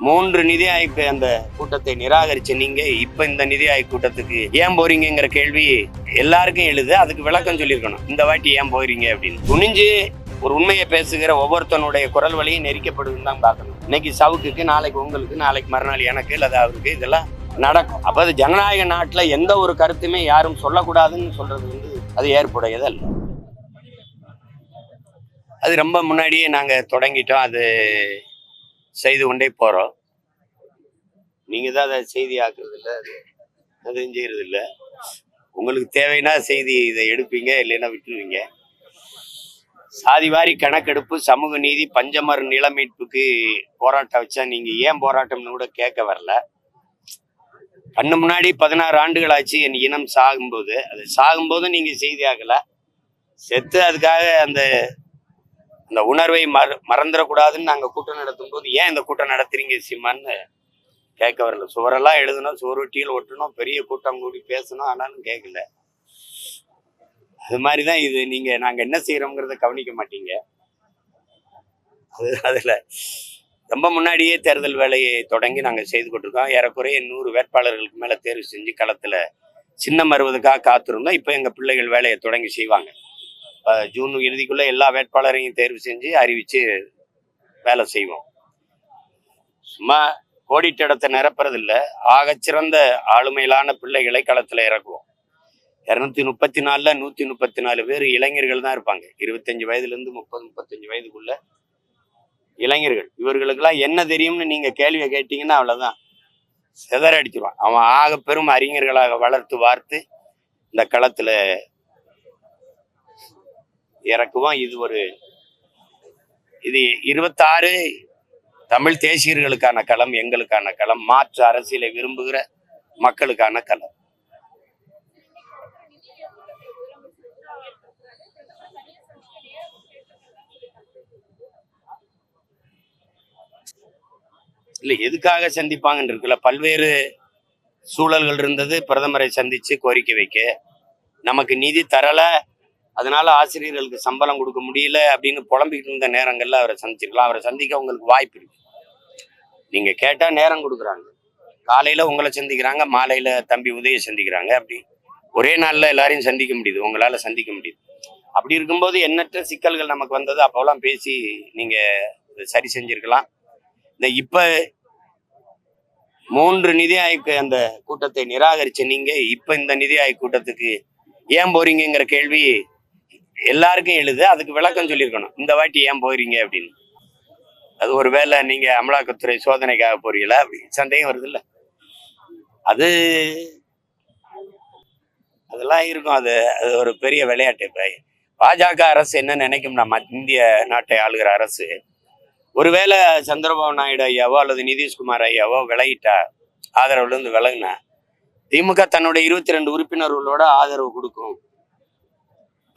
3 நிதி ஆயோக் அந்த கூட்டத்தை நிராகரிச்ச நீங்க இப்ப இந்த நிதி ஆயோக் கூட்டத்துக்கு ஏன் போறீங்கிற கேள்வி எல்லாருக்கும் எழுது. அதுக்கு விளக்கம் சொல்லியிருக்கணும். இந்த வாட்டி ஏன் போறீங்க அப்படின்னு துணிஞ்சு ஒரு உண்மையை பேசுகிற ஒவ்வொருத்தனுடைய குரல் வழியும் நெரிக்கப்படுதுன்னு தான் பார்க்கணும். இன்னைக்கு சவுக்குக்கு, நாளைக்கு உங்களுக்கு, நாளைக்கு மறுநாள் எனக்கு அல்லது அவருக்கு, இதெல்லாம் நடக்கும். அப்ப அது ஜனநாயக நாட்டுல எந்த ஒரு கருத்துமே யாரும் சொல்லக்கூடாதுன்னு சொல்றது அது ஏற்புடையது அல்ல. அது ரொம்ப முன்னாடியே நாங்க தொடங்கிட்டோம். அது செய்து கொண்டே போறோம். நீங்க தான் அதை செய்தி ஆக்குறது இல்லை, அதுவும் செய்யறது இல்லை. உங்களுக்கு தேவைன்னா செய்தி இதை எடுப்பீங்க, இல்லைன்னா விட்டுருவீங்க. சாதிவாரி கணக்கெடுப்பு, சமூக நீதி, பஞ்சமர் நில மீட்புக்கு போராட்டம் வச்சா நீங்க ஏன் போராட்டம்னு கூட கேட்க வரல. கண்ணு முன்னாடி 16 ஆண்டுகள் ஆச்சு என் இனம் சாகும்போது. அது சாகும்போது நீங்க செய்தி ஆகல. செத்து அதுக்காக அந்த உணர்வை மறந்துடக்கூடாதுன்னு நாங்க கூட்டம் நடத்தும் போது ஏன் இந்த கூட்டம் நடத்துறீங்க சீமான்னு கேட்க வரல. சுவரெல்லாம் எழுதணும், சுவரொட்டியில் ஒட்டணும், பெரிய கூட்டம் கூடி பேசணும், ஆனாலும் கேட்கல. அது மாதிரிதான் இது. நாங்க என்ன செய்யறோங்கிறத கவனிக்க மாட்டீங்க. அதுல ரொம்ப முன்னாடியே தேர்தல் வேலையை தொடங்கி நாங்க செய்து கொண்டிருக்கோம். ஏறக்குறைய 100 வேட்பாளர்களுக்கு மேல தேர்வு செஞ்சு களத்துல சின்னம் வருவதுக்காக காத்திருந்தோம். இப்ப எங்க பிள்ளைகள் வேலையை தொடங்கி செய்வாங்க. ஜூன் இறுதிக்குள்ள எல்லா வேட்பாளரையும் தேர்வு செஞ்சு அறிவிச்சு வேலை செய்வோம். சும்மா கோடிட்ட இடத்தை நிரப்புறது இல்லை, ஆகச்சிறந்த ஆளுமையிலான பிள்ளைகளை களத்துல இறக்குவோம். 234ல் 134 பேர் இளைஞர்கள் தான் இருப்பாங்க. 25 வயதுல இருந்து 30-35 வயதுக்குள்ள இளைஞர்கள். இவர்களுக்கெல்லாம் என்ன தெரியும்னு நீங்க கேள்வியை கேட்டீங்கன்னா அவ்வளவுதான், செதற அடிச்சிருவான். அவன் ஆக பெரும் அறிஞர்களாக வளர்த்து வார்த்து இந்த களத்துல இறக்குவோம். இது 26 தமிழ் தேசியர்களுக்கான களம், எங்களுக்கான களம், மாற்று அரசியலை விரும்புகிற மக்களுக்கான களம். இல்லை, எதுக்காக சந்திப்பாங்கன்னு இருக்குல்ல, பல்வேறு சூழல்கள் இருந்தது. பிரதமரை சந்திச்சு கோரிக்கை வைக்க, நமக்கு நிதி தரல, அதனால ஆசிரியர்களுக்கு சம்பளம் கொடுக்க முடியல அப்படின்னு புலம்பிக்கிட்டு இருந்த நேரங்கள்ல அவரை சந்திச்சிருக்கலாம். அவரை சந்திக்க உங்களுக்கு வாய்ப்பு இருக்கு. நீங்க கேட்டா நேரம் கொடுக்குறாங்க. காலையில உங்களை சந்திக்கிறாங்க, மாலையில தம்பி உதய சந்திக்கிறாங்க. அப்படி ஒரே நாள்ல எல்லாரையும் சந்திக்க முடியுது, உங்களால சந்திக்க முடியுது. அப்படி இருக்கும்போது எண்ணற்ற சிக்கல்கள் நமக்கு வந்தது. அப்போலாம் பேசி நீங்க சரி செஞ்சிருக்கலாம். இந்த இப்ப 3 நிதி ஆயோக் அந்த கூட்டத்தை நிராகரிச்ச நீங்க இப்ப இந்த நிதி ஆயோக் கூட்டத்துக்கு ஏன் போறீங்கிற கேள்வி எல்லாருக்கும் எழுது. அதுக்கு விளக்கம் சொல்லியிருக்கணும். இந்த வாட்டி ஏன் போறீங்க அப்படின்னு. அது ஒரு வேளை நீங்க அமலாக்கத்துறை சோதனைக்காக போறீங்களா அப்படி சந்தேகம் வருது இல்ல. அதெல்லாம் இருக்கும். அது ஒரு பெரிய விளையாட்டு. இப்ப பாஜக அரசு என்ன நினைக்கும், நம்ம இந்திய நாட்டை ஆளுகிற அரசு ஒருவேளை சந்திரபாபு நாயுடு ஐயாவோ அல்லது நிதிஷ்குமார் ஐயாவோ விலகிட்டா, ஆதரவுல இருந்து விலகுனா, திமுக தன்னுடைய 22 உறுப்பினர்களோட ஆதரவு கொடுக்கும்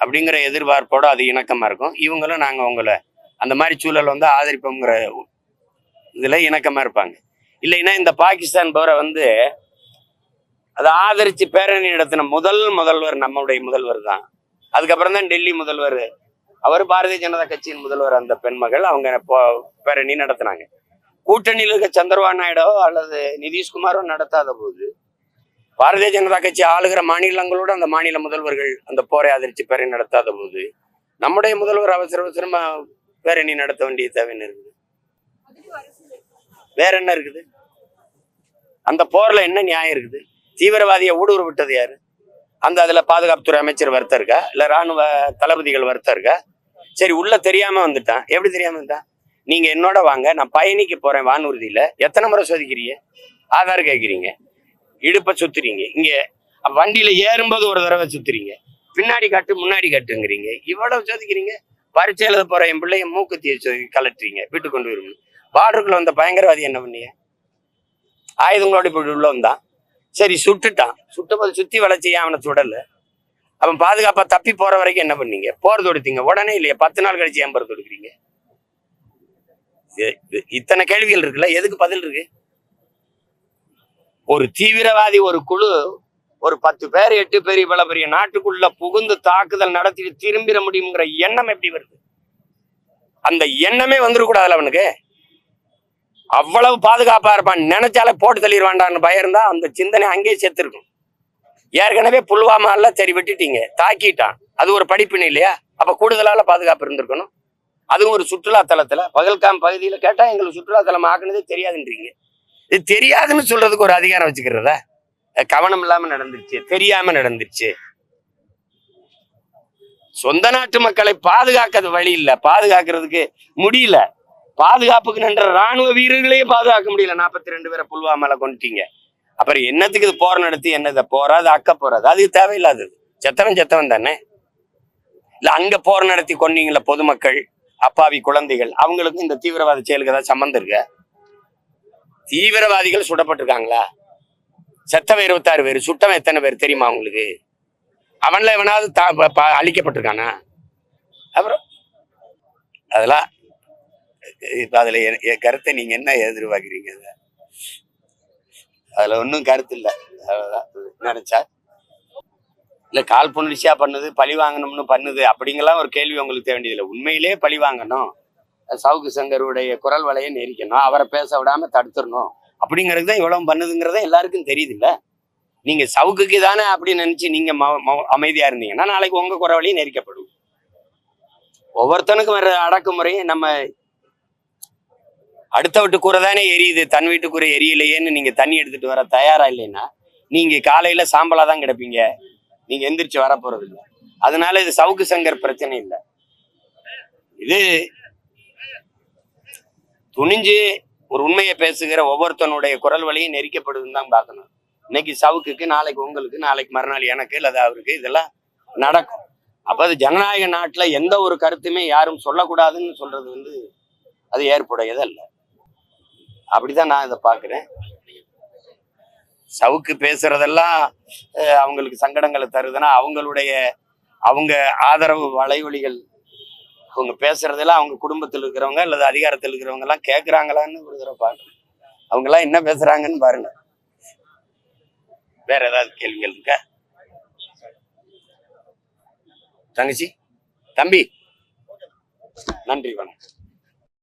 அப்படிங்கிற எதிர்பார்ப்போட அது இணக்கமா இருக்கும். இவங்களும் நாங்க உங்களை அந்த மாதிரி சூழல் ஆதரிப்போங்கிற இதுல இணக்கமா இருப்பாங்க. இல்லைன்னா இந்த பாகிஸ்தான் போற அதை ஆதரிச்சு பேரணி நடத்தின முதல்வர் நம்முடைய முதல்வர் தான். அதுக்கப்புறம் தான் டெல்லி முதல்வர், அவர் பாரதிய ஜனதா கட்சியின் முதல்வர். அந்த பெண்மகள் அவங்க பேரணி நடத்தினாங்க. கூட்டணியில் இருக்க சந்திரபாபு நாயுடோ அல்லது நிதிஷ்குமாரோ நடத்தாத போது, பாரதிய ஜனதா கட்சி ஆளுகிற மாநிலங்களோட அந்த மாநில முதல்வர்கள் அந்த போரை ஆதரிச்சு பேரணி நடத்தாத போது, நம்முடைய முதல்வர் அவசரமா பேரணி நடத்த வேண்டிய தேவைன்னு இருக்குது. வேற என்ன இருக்குது? அந்த போர்ல என்ன நியாயம் இருக்குது? தீவிரவாதியை ஊடுருவ விட்டது யாரு? அதுல பாதுகாப்புத்துறை அமைச்சர் வருத்தம் இருக்கா, இல்ல ராணுவ தளபதிகள் வருத்தம் இருக்கா? சரி, உள்ள தெரியாம வந்துட்டான். எப்படி தெரியாம வந்துட்டான்? நீங்க என்னோட வாங்க, நான் பயணிக்கு போறேன் வானூர்தியில, எத்தனை முறை சோதிக்கிறீங்க? ஆதார் கேட்கிறீங்க, இடுப்பை சுத்துறீங்க, இங்க வண்டியில ஏறும்போது ஒரு தடவை சுத்துறீங்க, பின்னாடி காட்டு முன்னாடி காட்டுங்கிறீங்க, இவ்வளவு சோதிக்கிறீங்க. பரீட்சை எழுத போற என் பிள்ளைய மூக்குத்திய கலட்டுறீங்க, வீட்டுக்கு கொண்டு வருவீங்க. பார்டருக்குள்ள வந்த பயங்கரவாதி என்ன பண்ணீங்க? ஆயுதங்களோட இப்படி உள்ள வந்தான். சரி, சுட்டுட்டான். சுட்டும்போது சுத்தி வளைச்சியா அவனை சுடல. அவன் பாதுகாப்பா தப்பி போற வரைக்கும் என்ன பண்ணீங்க? போர் தொடுத்தீங்க. உடனே இல்லையா? 10 நாள் கழிச்சு ஏன் போர் தொடுக்கிறீங்க? இத்தனை கேள்விகள் இருக்குல்ல, எதுக்கு பதில் இருக்கு? ஒரு தீவிரவாதி ஒரு குழு ஒரு 10 பேர் 8 பேர் இவ்வளவு பெரிய நாட்டுக்குள்ள புகுந்து தாக்குதல் நடத்திட்டு திரும்பிட முடியுங்கிற எண்ணம் எப்படி வருது? அந்த எண்ணமே வந்துடக்கூடாதுல அவனுக்கு. அவ்வளவு பாதுகாப்பா இருப்பான். நினைச்சாலே போட்டு தள்ளிடுவான்டான்னு பயம் இருந்தா அந்த சிந்தனை அங்கேயே செத்துருக்கும். ஏற்கனவே புல்வாமால சரி விட்டுட்டீங்க, தாக்கிட்டான், அது ஒரு படிப்பினை இல்லையா? அப்ப கூடுதலால பாதுகாப்பு இருந்திருக்கணும். அதுவும் ஒரு சுற்றுலா தலத்துல பகல்காம் பகுதியில கேட்டா எங்களுக்கு சுற்றுலா தலம் ஆக்குனதே தெரியாதுன்றீங்க. இது தெரியாதுன்னு சொல்றதுக்கு ஒரு அதிகாரம் வச்சுக்கிறதா? கவனம் இல்லாம நடந்துருச்சு, தெரியாம நடந்துருச்சு. சொந்த நாட்டு மக்களை பாதுகாக்கிறது வழி இல்ல, பாதுகாக்கிறதுக்கு முடியல. பாதுகாப்புக்கு நின்ற ராணுவ வீரர்களையே பாதுகாக்க முடியல. 42 பேரை புல்வாமால கொண்டுட்டீங்க. அப்புறம் என்னத்துக்கு இது போர் நடத்தி என்னதை போறாது அக்க போறாது? அது தேவையில்லாதது. செத்தவன் தானே. இல்ல அங்க போர் நடத்தி கொண்டீங்கள பொதுமக்கள், அப்பாவி குழந்தைகள், அவங்களுக்கும் இந்த தீவிரவாத செயலுக்கு ஏதாவது சம்பந்தம் இருக்க? தீவிரவாதிகள் சுடப்பட்டிருக்காங்களா? செத்தவன் 26 பேர், சுட்டவன் எத்தனை பேர் தெரியுமா உங்களுக்கு? அவன்ல எவனாவது அழிக்கப்பட்டிருக்கானா? அப்புறம் அதெல்லாம் இப்ப அதுல என் கருத்தை நீங்க என்ன எதிர்பார்க்கிறீங்க? அதுல ஒன்றும் கருத்து இல்லை. அவ்வளவுதான் நினைச்சா இல்ல காழ்ப்புணர்ச்சியா பண்ணுது, பழி வாங்கணும்னு பண்ணுது அப்படிங்கலாம் ஒரு கேள்வி உங்களுக்கு தேவை வேண்டியதில்லை. உண்மையிலே பழி வாங்கணும், சவுக்கு சங்கருடைய குரல் வலையை நெரிக்கணும், அவரை பேச விடாம தடுத்துடணும் அப்படிங்கிறது தான் இவ்வளவு பண்ணுதுங்கிறத எல்லாருக்கும் தெரியுது இல்ல. நீங்க சவுக்குக்கு தானே அப்படின்னு நினைச்சு நீங்க அமைதியா இருந்தீங்கன்னா நாளைக்கு உங்க குரல் வழியும் நெரிக்கப்படும். ஒவ்வொருத்தனுக்கும் வர்ற அடக்குமுறையை நம்ம அடுத்த வீட்டு கூரை தானே எரியுது, தன் வீட்டு கூரை எரியலையேன்னு நீங்க தண்ணி எடுத்துட்டு வர தயாரா இல்லைன்னா நீங்க காலையில சாம்பலா தான் கிடப்பீங்க, நீங்க எந்திரிச்சு வர போறது இல்லை. அதனால இது சவுக்கு சங்கர் பிரச்சனை இல்லை. இது துணிஞ்சு ஒரு உண்மையை பேசுகிற ஒவ்வொருத்தனுடைய குரல் வழியும் நெரிக்கப்படுதுன்னு தான் பார்க்கணும். இன்னைக்கு சவுக்குக்கு, நாளைக்கு உங்களுக்கு, நாளைக்கு மறுநாள் எனக்கு இல்லது அவருக்கு, இதெல்லாம் நடக்கும். அப்ப அது ஜனநாயக நாட்டுல எந்த ஒரு கருத்துமே யாரும் சொல்லக்கூடாதுன்னு சொல்றது அது ஏற்புடையது அல்ல. அப்படிதான் நான் இதை பாக்குறேன். சவுக்கு பேசுறதெல்லாம் அவங்களுக்கு சங்கடங்களை தருதுன்னா அவங்க ஆதரவு வலைவலிகள் அவங்க பேசுறதெல்லாம் அவங்க குடும்பத்தில் இருக்கிறவங்க அல்லது அதிகாரத்தில் இருக்கிறவங்க எல்லாம் கேட்கிறாங்களான்னு ஒரு தடவை பாருங்க. அவங்க எல்லாம் என்ன பேசுறாங்கன்னு பாருங்க. வேற ஏதாவது கேள்விகள் இருக்கா? தங்கச்சி, தம்பி, நன்றி, வணக்கம்.